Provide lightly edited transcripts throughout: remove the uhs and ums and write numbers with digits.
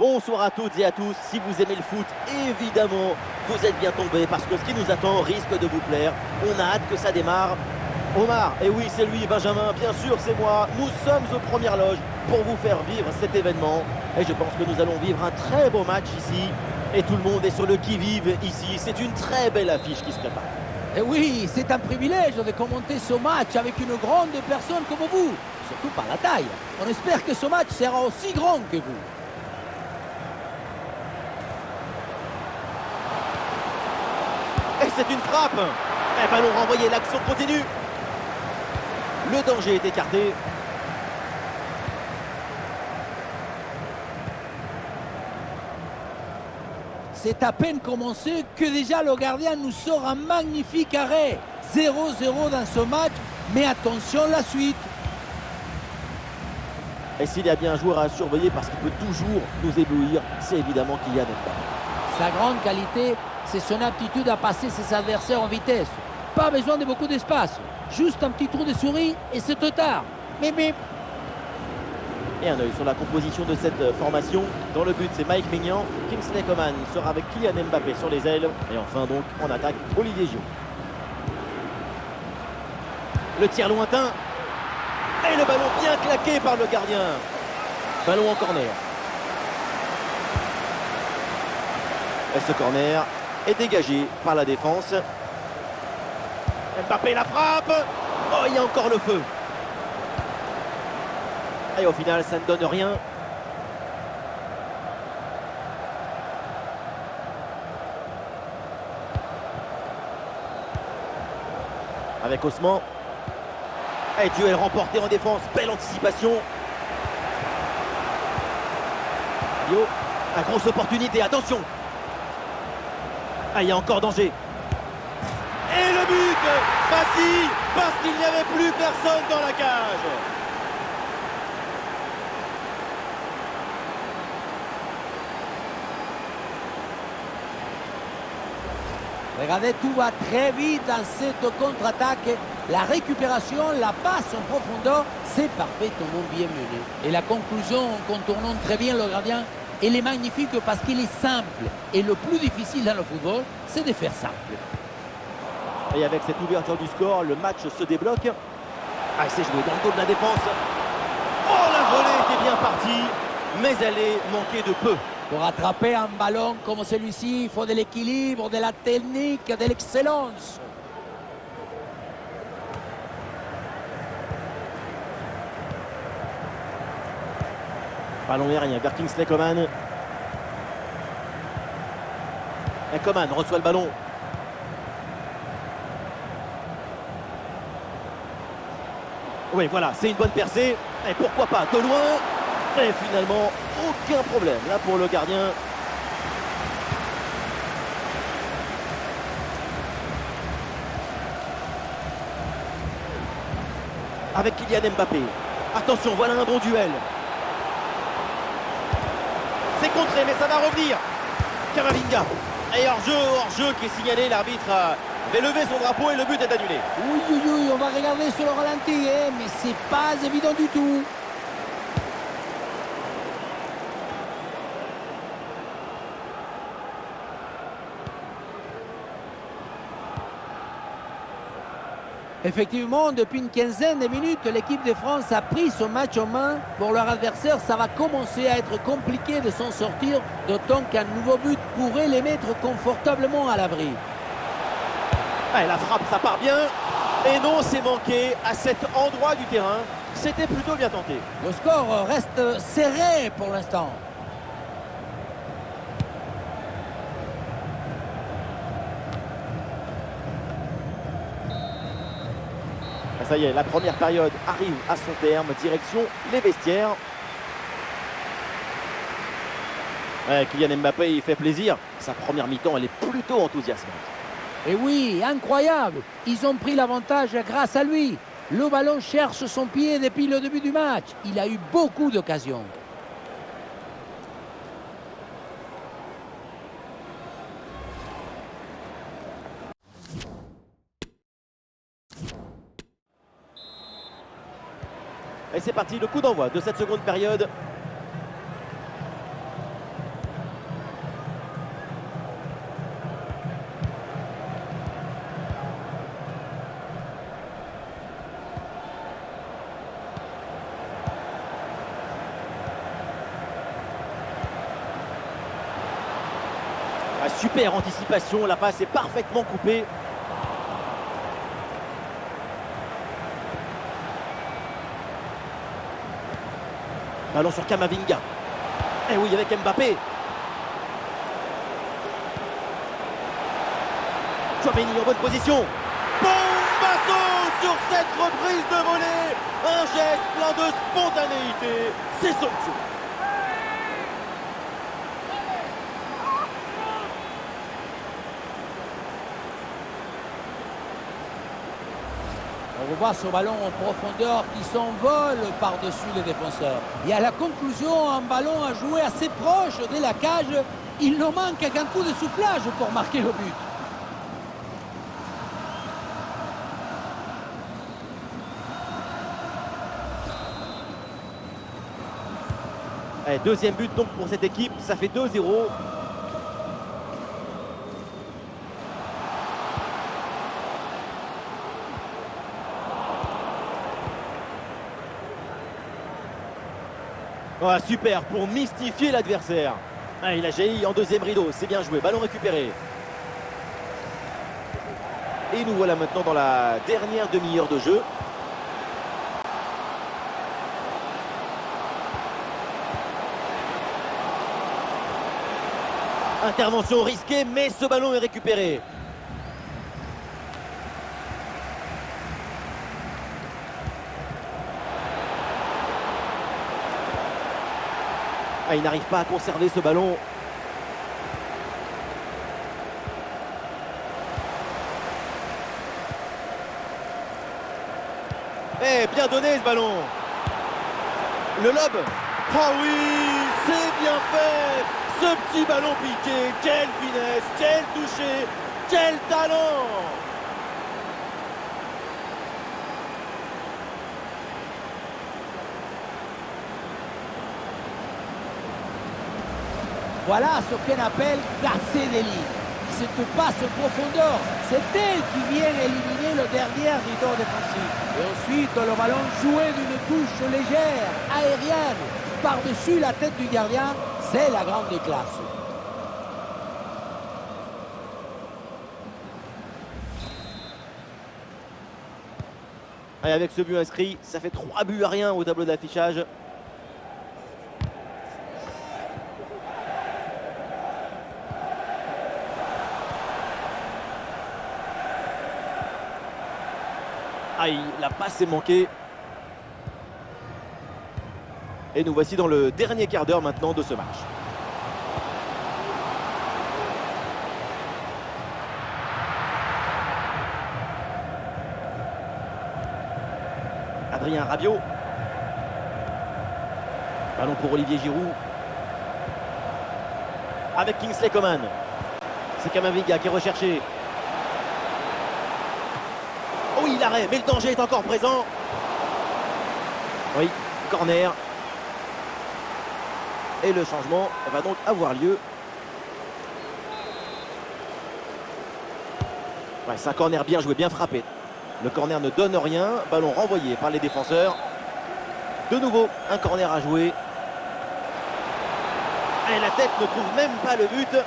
Bonsoir à toutes et à tous. Si vous aimez le foot, évidemment, vous êtes bien tombés parce que ce qui nous attend risque de vous plaire. On a hâte que ça démarre. Omar, et oui, c'est lui, Benjamin, bien sûr, c'est moi. Nous sommes aux premières loges pour vous faire vivre cet événement. Et je pense que nous allons vivre un très beau match ici. Et tout le monde est sur le qui-vive ici. C'est une très belle affiche qui se prépare. Et oui, c'est un privilège de commenter ce match avec une grande personne comme vous, surtout par la taille. On espère que ce match sera aussi grand que vous. Et c'est une frappe. Un ballon renvoyé, l'action continue. Le danger est écarté. C'est à peine commencé que déjà le gardien nous sort un magnifique arrêt. 0-0 dans ce match, mais attention la suite. Et s'il y a bien un joueur à surveiller parce qu'il peut toujours nous éblouir, c'est évidemment Kylian Mbappé. Sa grande qualité, c'est son aptitude à passer ses adversaires en vitesse. Pas besoin de beaucoup d'espace. Juste un petit tour de souris et c'est tard. Bip bip. Et un œil sur la composition de cette formation. Dans le but, c'est Mike Maignan. Kingsley Coman sera avec Kylian Mbappé sur les ailes. Et enfin donc, en attaque, Olivier Giroud. Le tir lointain. Et le ballon bien claqué par le gardien. Ballon en corner. Et ce corner est dégagé par la défense. Mbappé la frappe. Oh, il y a encore le feu. Et au final, ça ne donne rien. Avec Ousmane. Et duel remporté en défense. Belle anticipation. Dio. La grosse opportunité. Attention. Ah, il y a encore danger. Et le but facile parce qu'il n'y avait plus personne dans la cage. Regardez, tout va très vite dans cette contre-attaque. La récupération, la passe en profondeur, c'est parfaitement bien mené. Et la conclusion, en contournant très bien le gardien, elle est magnifique parce qu'il est simple. Et le plus difficile dans le football, c'est de faire simple. Et avec cette ouverture du score, le match se débloque. Ah, c'est joué dans le dos de la défense. Oh, la volée était bien partie, mais elle est manquée de peu. Pour attraper un ballon comme celui-ci, il faut de l'équilibre, de la technique, de l'excellence. Ballon aérien vers Kingsley Coman. Et Coman reçoit le ballon. Oui, voilà, c'est une bonne percée. Et pourquoi pas de loin. Et finalement, aucun problème là pour le gardien. Avec Kylian Mbappé. Attention, voilà un bon duel. C'est contré, mais ça va revenir. Camavinga. Et hors-jeu qui est signalé. L'arbitre avait levé son drapeau et le but est annulé. Oui, on va regarder sur le ralenti, mais c'est pas évident du tout. Effectivement, depuis une quinzaine de minutes, l'équipe de France a pris son match en main. Pour leur adversaire, ça va commencer à être compliqué de s'en sortir, d'autant qu'un nouveau but pourrait les mettre confortablement à l'abri. Ouais, la frappe, ça part bien. Et non, c'est manqué à cet endroit du terrain. C'était plutôt bien tenté. Le score reste serré pour l'instant. Ça y est, la première période arrive à son terme, direction les vestiaires. Ouais, Kylian Mbappé, il fait plaisir. Sa première mi-temps, elle est plutôt enthousiasmante. Et oui, incroyable. Ils ont pris l'avantage grâce à lui. Le ballon cherche son pied depuis le début du match. Il a eu beaucoup d'occasions. Et c'est parti, le coup d'envoi de cette seconde période. Ah, super anticipation, la passe est parfaitement coupée. Ballon sur Camavinga. Et oui, avec Mbappé. Tchouaméni en bonne position. Bombasso sur cette reprise de volée. Un geste plein de spontanéité. C'est somptueux. On voit ce ballon en profondeur qui s'envole par-dessus les défenseurs. Et à la conclusion, un ballon à jouer assez proche de la cage. Il ne manque qu'un coup de soufflage pour marquer le but. Allez, deuxième but donc pour cette équipe, ça fait 2-0. Oh, super pour mystifier l'adversaire. Ah, il a jailli en deuxième rideau, c'est bien joué, ballon récupéré. Et nous voilà maintenant dans la dernière demi-heure de jeu. Intervention risquée, mais ce ballon est récupéré. Ah, il n'arrive pas à conserver ce ballon. Eh, bien donné ce ballon. Le lob. Oh oui, c'est bien fait. Ce petit ballon piqué, quelle finesse, quel toucher, quel talent. Voilà ce qu'on appelle casser des lignes. Cette passe en profondeur, c'est elle qui vient éliminer le dernier rideau défensif. Et ensuite, le ballon joué d'une touche légère, aérienne, par-dessus la tête du gardien, c'est la grande classe. Et avec ce but inscrit, ça fait 3 buts à rien au tableau d'affichage. Aïe, la passe est manquée. Et nous voici dans le dernier quart d'heure maintenant de ce match. Adrien Rabiot. Ballon pour Olivier Giroud. Avec Kingsley Coman. C'est Camavinga qui est recherché. Oh oui, l'arrêt, mais le danger est encore présent. Oui, corner. Et le changement va donc avoir lieu. Ouais, c'est un corner bien joué, bien frappé. Le corner ne donne rien. Ballon renvoyé par les défenseurs. De nouveau, un corner à jouer. Et la tête ne trouve même pas le but.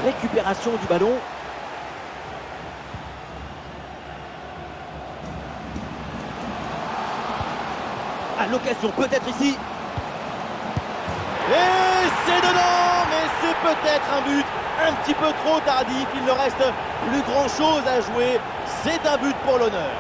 Récupération du ballon. À l'occasion peut-être ici. Et c'est dedans, mais c'est peut-être un but un petit peu trop tardif. Il ne reste plus grand chose à jouer. C'est un but pour l'honneur.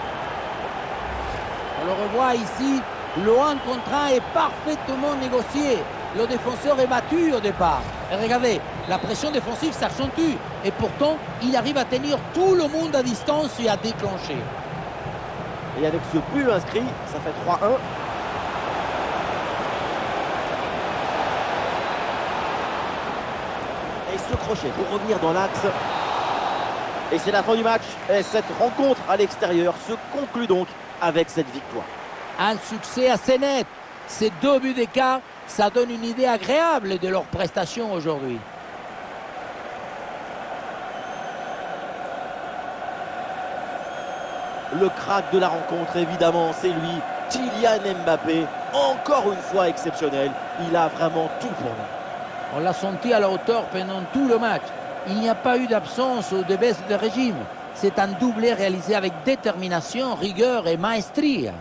On le revoit ici, le 1 contre 1 est parfaitement négocié. Le défenseur est battu au départ. Et regardez, la pression défensive s'accentue. Et pourtant, il arrive à tenir tout le monde à distance et à déclencher. Et avec ce but inscrit, ça fait 3-1. Et ce crochet pour revenir dans l'axe. Et c'est la fin du match. Et cette rencontre à l'extérieur se conclut donc avec cette victoire. Un succès assez net. Ces 2 buts d'écart, ça donne une idée agréable de leur prestation aujourd'hui. le crack de la rencontre, évidemment, c'est lui, Kylian Mbappé, encore une fois exceptionnel. Il a vraiment tout pour nous. On l'a senti à la hauteur pendant tout le match. Il n'y a pas eu d'absence ou de baisse de régime. C'est un doublé réalisé avec détermination, rigueur et maestria.